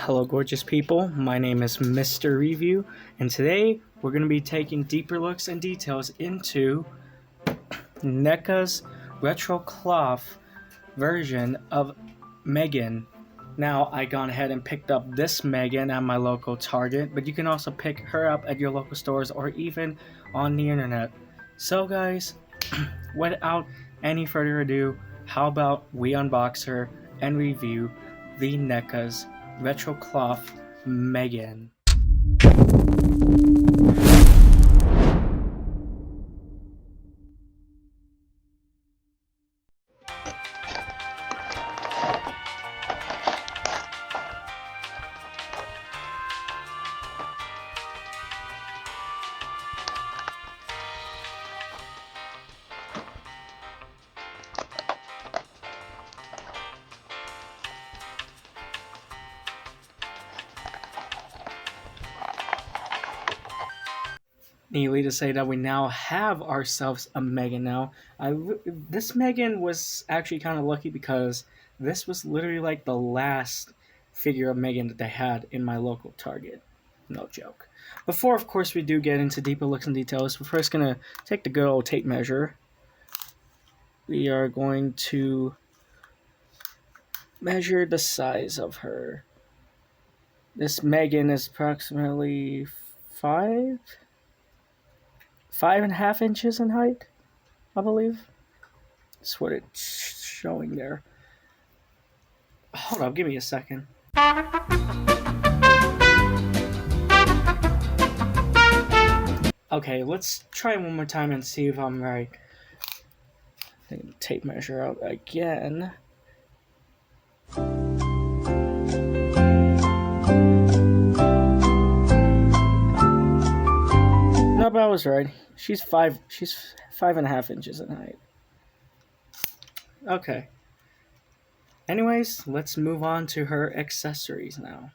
Hello gorgeous people, my name is Mr. Review, and today we're going to be taking deeper looks and details into NECA's retro cloth version of M3gan. Now, I gone ahead and picked up this M3gan at my local Target, but you can also pick her up at your local stores or even on the internet. So guys, without any further ado, how about we unbox her and review the NECA's retro cloth M3gan. Needly to say that we now have ourselves a M3gan now. This M3gan was actually kind of lucky because this was literally like the last figure of M3gan that they had in my local Target. No joke. Before, of course, we do get into deeper looks and details, we're first going to take the good old tape measure. We are going to measure the size of her. This M3gan is approximately 5.5 inches in height, I believe. That's what it's showing there. Hold up, give me a second. Okay, let's try it one more time and see if I'm right. Tape measure out again. No, but I was right. She's 5.5 inches in height. Okay. Anyways, let's move on to her accessories now.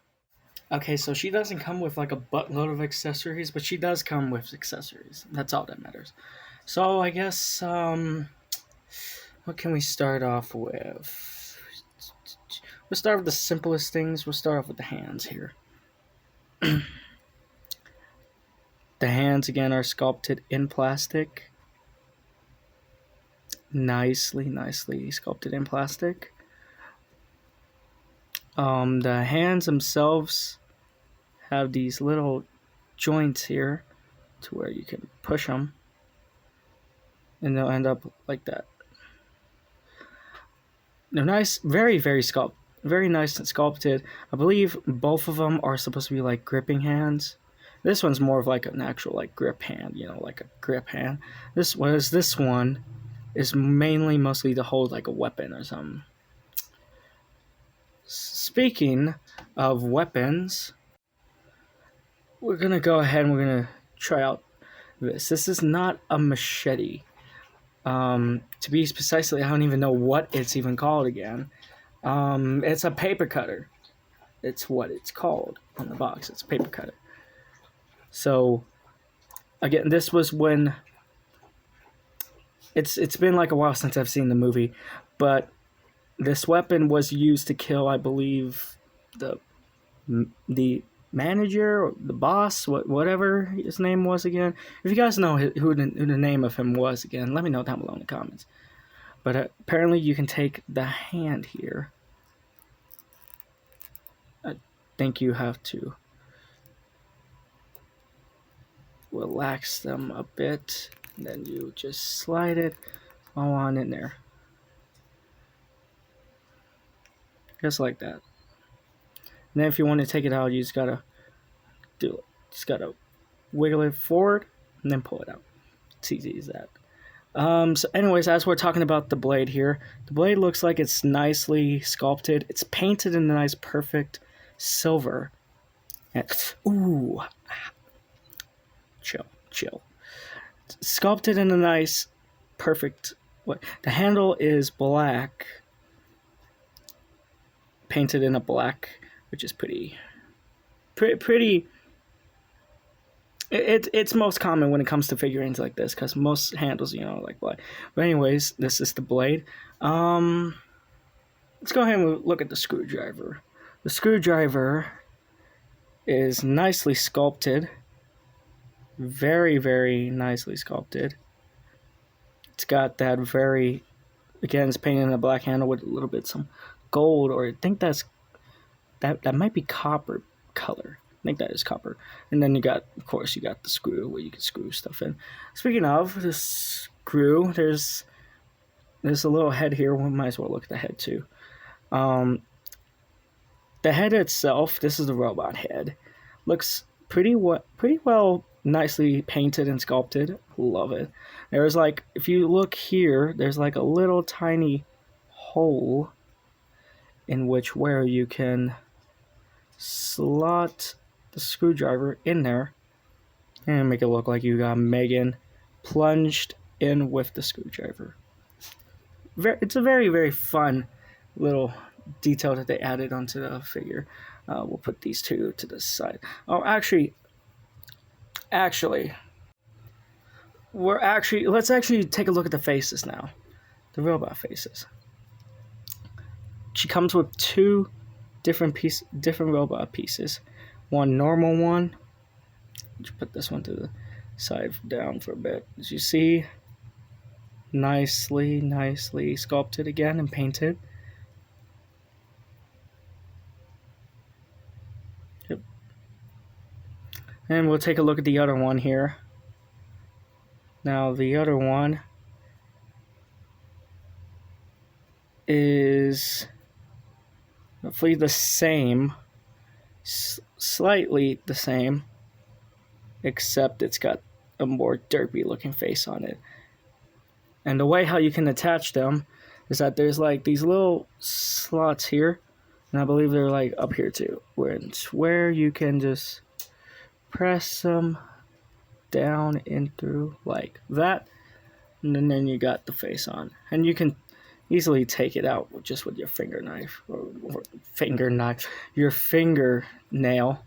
Okay, so she doesn't come with like a buttload of accessories, but she does come with accessories. That's all that matters. So I guess, what can we start off with? We'll start with the simplest things. We'll start off with the hands here. The hands, again, are sculpted in plastic. Nicely sculpted in plastic. The hands themselves have these little joints here to where you can push them and they'll end up like that. They're nice, very nice and sculpted. I believe both of them are supposed to be like gripping hands. This one's more of like an actual like grip hand, you know, like a grip hand. This one is mostly to hold like a weapon or something. Speaking of weapons, we're gonna go ahead and we're gonna try out this. This is not a machete. To be precisely, I don't even know what it's even called again. It's a paper cutter. It's what it's called on the box. It's a paper cutter. So, again, this was when it's been like a while since I've seen the movie, but this weapon was used to kill, I believe, the manager or the boss, whatever his name was again. If you guys know who the name of him was again, let me know down below in the comments. But apparently you can take the hand here. I think you have to relax them a bit, and then you just slide it all on in there. Just like that. And then if you want to take it out, you just gotta do it. Just gotta wiggle it forward and then pull it out. It's easy as that. So anyways, as we're talking about the blade here, the blade looks like it's nicely sculpted. It's painted in a nice, perfect silver. And, ooh, chill. It's sculpted in a nice, perfect way. The handle is black, painted in a black, which is pretty. It's most common when it comes to figurines like this, because most handles, you know, like black. But anyways, this is the blade. Let's go ahead and look at the screwdriver. The screwdriver is nicely sculpted. Very, very nicely sculpted. It's got that very, again, it's painted in a black handle with a little bit some gold, or I think that might be copper color. I think that is copper. And then you got, of course, you got the screw where you can screw stuff in. Speaking of the screw, there's a little head here. We might as well look at the head too. The head itself, this is the robot head, looks pretty well, nicely painted and sculpted. Love it. There's like, if you look here, there's like a little tiny hole in which where you can slot the screwdriver in there and make it look like you got M3gan plunged in with the screwdriver. It's a very, very fun little detail that they added onto the figure. We'll put these two to the side. Oh, actually, let's actually take a look at the faces now. The robot faces. She comes with two different robot pieces. One normal one. Let's put this one to the side down for a bit. As you see, nicely sculpted again and painted. Yep. And we'll take a look at the other one here. Now the other one is roughly the same, slightly the same, except it's got a more derpy looking face on it. And the way how you can attach them is that there's like these little slots here, and I believe they're like up here too, where you can just press them down in through like that, and then you got the face on, and you can easily take it out just with your fingernail, your fingernail,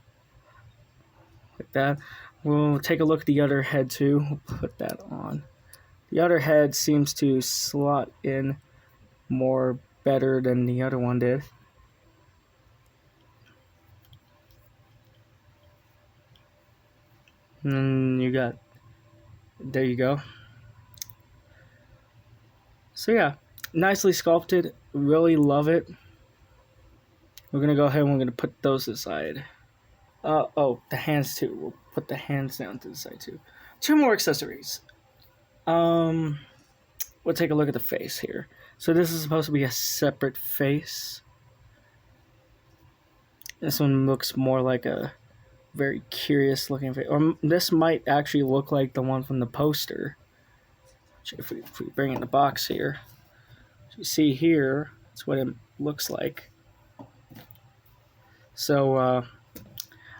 like that. We'll take a look at the other head too. We'll put that on. The other head seems to slot in more better than the other one did. And you got, there you go. So yeah, nicely sculpted. Really love it. We're gonna go ahead and we're gonna put those aside. Oh, the hands too. We'll put the hands down to the side too. Two more accessories. We'll take a look at the face here. So this is supposed to be a separate face. This one looks more like a very curious looking face. Or this might actually look like the one from the poster. If we bring in the box here. So you see here, that's what it looks like. So,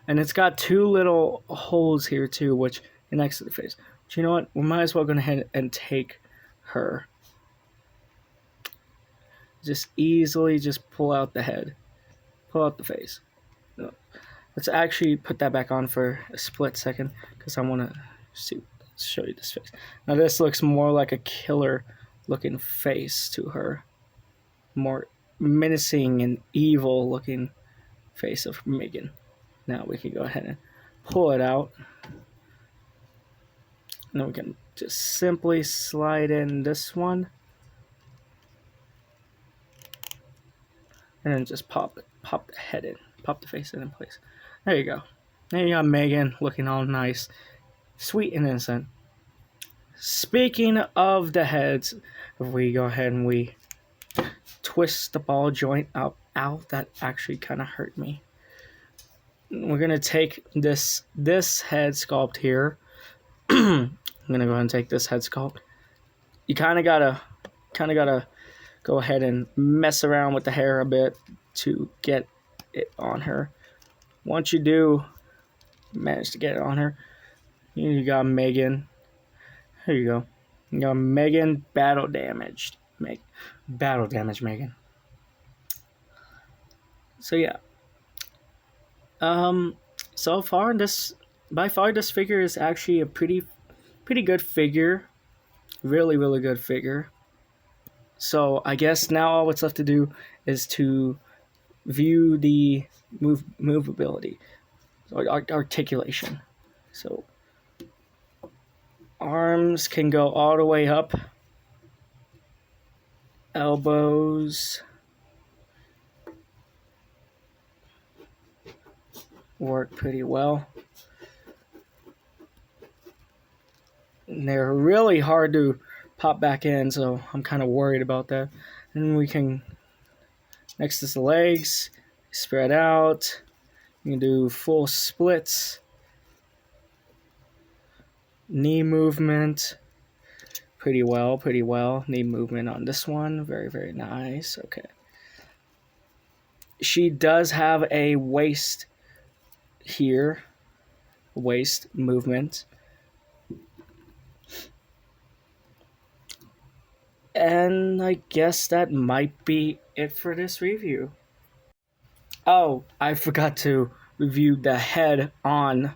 and it's got two little holes here too, which connects to the face. But you know what? We might as well go ahead and take her. Just easily just pull out the head. Pull out the face. No. Let's actually put that back on for a split second, because I want to show you this face. Now this looks more like a killer looking face to her. More menacing and evil looking face of M3gan. Now we can go ahead and pull it out. And then we can just simply slide in this one. And then just pop the head in. Pop the face in place. There you go. There you got M3gan looking all nice. Sweet and innocent. Speaking of the heads, if we go ahead and we twist the ball joint out. Ow, that actually kind of hurt me. We're going to take this head sculpt here. I'm going to go ahead and take this head sculpt. You kind of gotta go ahead and mess around with the hair a bit to get it on her. Once you do manage to get it on her, you got M3gan. Here you go. You got M3gan battle damaged. Battle damage M3gan. So yeah. So far by far this figure is actually a pretty good figure. Really good figure. So I guess now all what's left to do is to view the movability or articulation. So arms can go all the way up, elbows work pretty well. And they're really hard to pop back in, so I'm kind of worried about that. And we can, next is the legs, spread out. You can do full splits, knee movement, pretty well. Knee movement on this one, very nice. Okay. She does have a waist here, waist movement. And I guess that might be it for this review. Oh, I forgot to review the head on,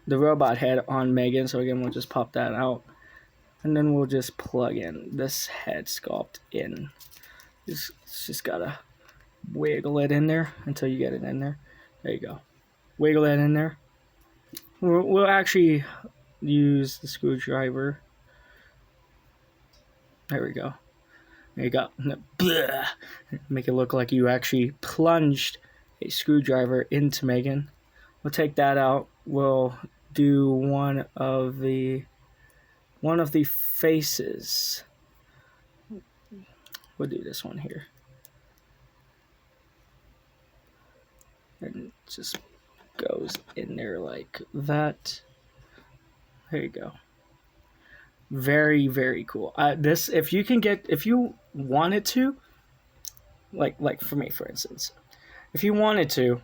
the robot head on M3gan, so again, we'll just pop that out. And then we'll just plug in this head sculpt in. Just gotta wiggle it in there until you get it in there. There you go. Wiggle that in there. We'll actually use the screwdriver. There we go. There you go. Make it look like you actually plunged a screwdriver into M3gan. We'll take that out. We'll do one of the faces. We'll do this one here. And it just goes in there like that. There you go. Very cool. This, if you wanted to, like for me, for instance, if you wanted to,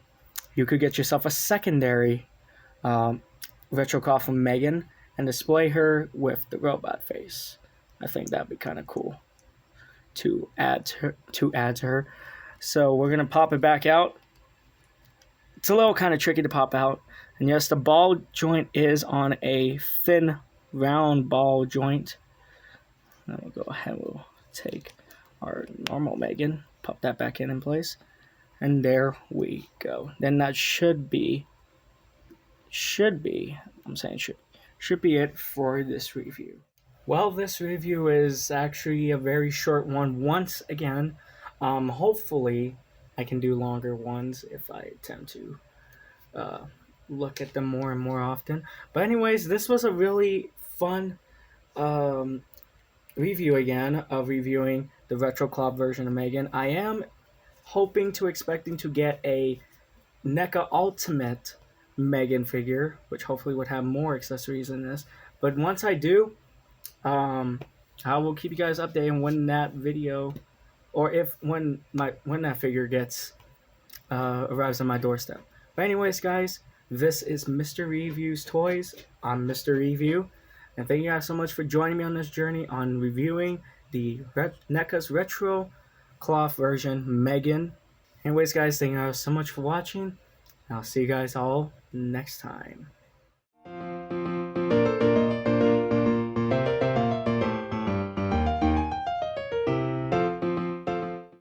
you could get yourself a secondary retro cloth from M3gan and display her with the robot face. I think that'd be kind of cool to add to her. So we're gonna pop it back out. It's a little kind of tricky to pop out, and yes, the ball joint is on a thin, round ball joint. Then we'll go ahead. We'll take our normal M3gan, pop that back in place, and there we go. Then that should be. I'm saying should be it for this review. Well, this review is actually a very short one. Once again, hopefully I can do longer ones if I attempt to look at them more and more often. But anyways, this was a really fun review again of reviewing the retro cloth version of M3gan. I am expecting to get a NECA Ultimate M3gan figure, which hopefully would have more accessories in this. But once I do, I will keep you guys updated when that video, or when that figure gets arrives on my doorstep. But anyways, guys, this is Mr. Reviews Toys. I'm Mr. Review, and thank you guys so much for joining me on this journey on reviewing the NECA's retro cloth version M3gan. Anyways, guys, thank you guys so much for watching. I'll see you guys all next time.